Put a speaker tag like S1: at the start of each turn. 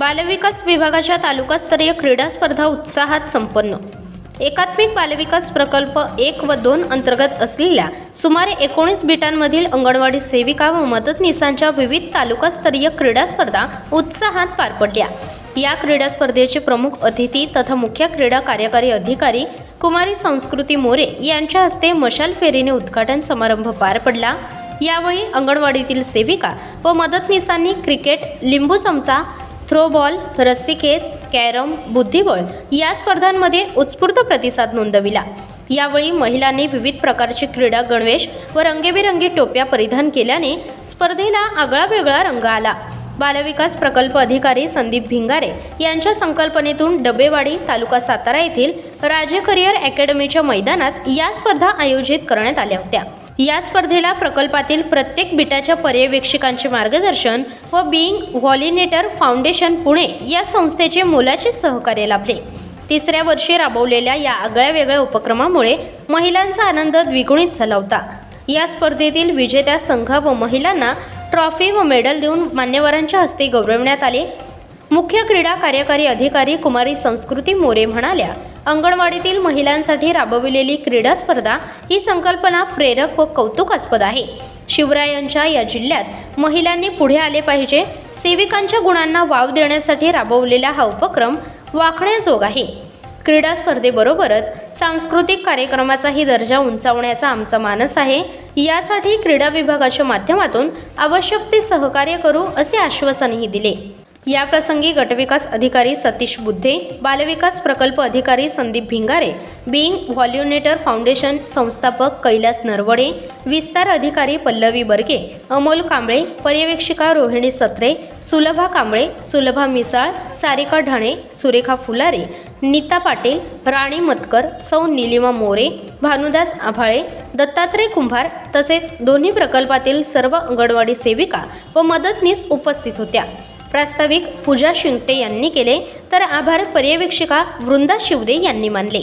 S1: बालविकास विभागाच्या तालुकास्तरीय क्रीडा स्पर्धा उत्साहात संपन्न। एकात्मिक बालविकास प्रकल्प 1 व 2 अंतर्गत असलेल्या सुमारे 19 बिटांमधील अंगणवाडी सेविका व मदतनीसांच्या विविध तालुकास्तरीय क्रीडा स्पर्धा उत्साहात पार पडल्या। या क्रीडा स्पर्धेचे प्रमुख अतिथी तथा मुख्य क्रीडा कार्यकारी अधिकारी कुमारी संस्कृती मोरे यांच्या हस्ते मशाल फेरीने उद्घाटन समारंभ पार पडला। यावेळी अंगणवाडीतील सेविका व मदतनीसांनी क्रिकेट, लिंबू चमचा, थ्रोबॉल, रस्सीखेच, कॅरम, बुद्धिबळ या स्पर्धांमध्ये उत्स्फूर्त प्रतिसाद नोंदविला। यावेळी महिलांनी विविध प्रकारचे क्रीडा गणवेश व रंगीबेरंगी टोप्या परिधान केल्याने स्पर्धेला आगळावेगळा रंग आला। बालविकास प्रकल्प अधिकारी संदीप भिंगारे यांच्या संकल्पनेतून डबेवाडी तालुका सातारा येथील राजे करिअर अकॅडमीच्या मैदानात या स्पर्धा आयोजित करण्यात आल्या होत्या। या स्पर्धेला प्रकल्पातील प्रत्येक बिटाच्या पर्यवेक्षकांचे मार्गदर्शन व बीइंग व्हॉलिनेटर फाउंडेशन पुणे या संस्थेचे मोलाचे सहकार्य लाभले। तिसऱ्या वर्षी राबवलेल्या या आगळ्यावेगळ्या उपक्रमामुळे महिलांचा आनंद द्विगुणित झाला होता। या स्पर्धेतील विजेत्या संघ व महिलांना ट्रॉफी व मेडल देऊन मान्यवरांच्या हस्ते गौरविण्यात आले। मुख्य क्रीडा कार्यकारी अधिकारी कुमारी संस्कृती मोरे म्हणाल्या, अंगणवाडीतील महिलांसाठी राबविलेली क्रीडा स्पर्धा ही संकल्पना प्रेरक व कौतुकास्पद आहे। शिवरायांच्या या जिल्ह्यात महिलांनी पुढे आले पाहिजे। सेविकांच्या गुणांना वाव देण्यासाठी राबवलेला हा उपक्रम वाखण्याजोग आहे। क्रीडा स्पर्धेबरोबरच सांस्कृतिक कार्यक्रमाचाही दर्जा उंचावण्याचा आमचा मानस आहे। यासाठी क्रीडा विभागाच्या माध्यमातून आवश्यक ते सहकार्य करू असे आश्वासनही दिले। या प्रसंगी गटविकास अधिकारी सतीश बुद्धे, बालविकास प्रकल्प अधिकारी संदीप भिंगारे, बीइंग व्हॉलिनेटर फाउंडेशन संस्थापक कैलास नरवडे, विस्तार अधिकारी पल्लवी बर्गे, अमोल कांबळे, पर्यवेक्षिका रोहिणी सत्रे, सुलभा कांबळे, सुलभा मिसाळ, सारिका ढाणे, सुरेखा फुलारे, नीता पाटील, राणी मतकर, सौ निलिमा मोरे, भानुदास आभाळे, दत्तात्रय कुंभार तसेच दोन्ही प्रकल्पातील सर्व अंगणवाडी सेविका व मदतनीस उपस्थित होत्या। प्रास्ताविक पूजा शिंगटे यांनी केले तर आभार पर्यवेक्षिका वृंदा शिवदे यांनी मानले।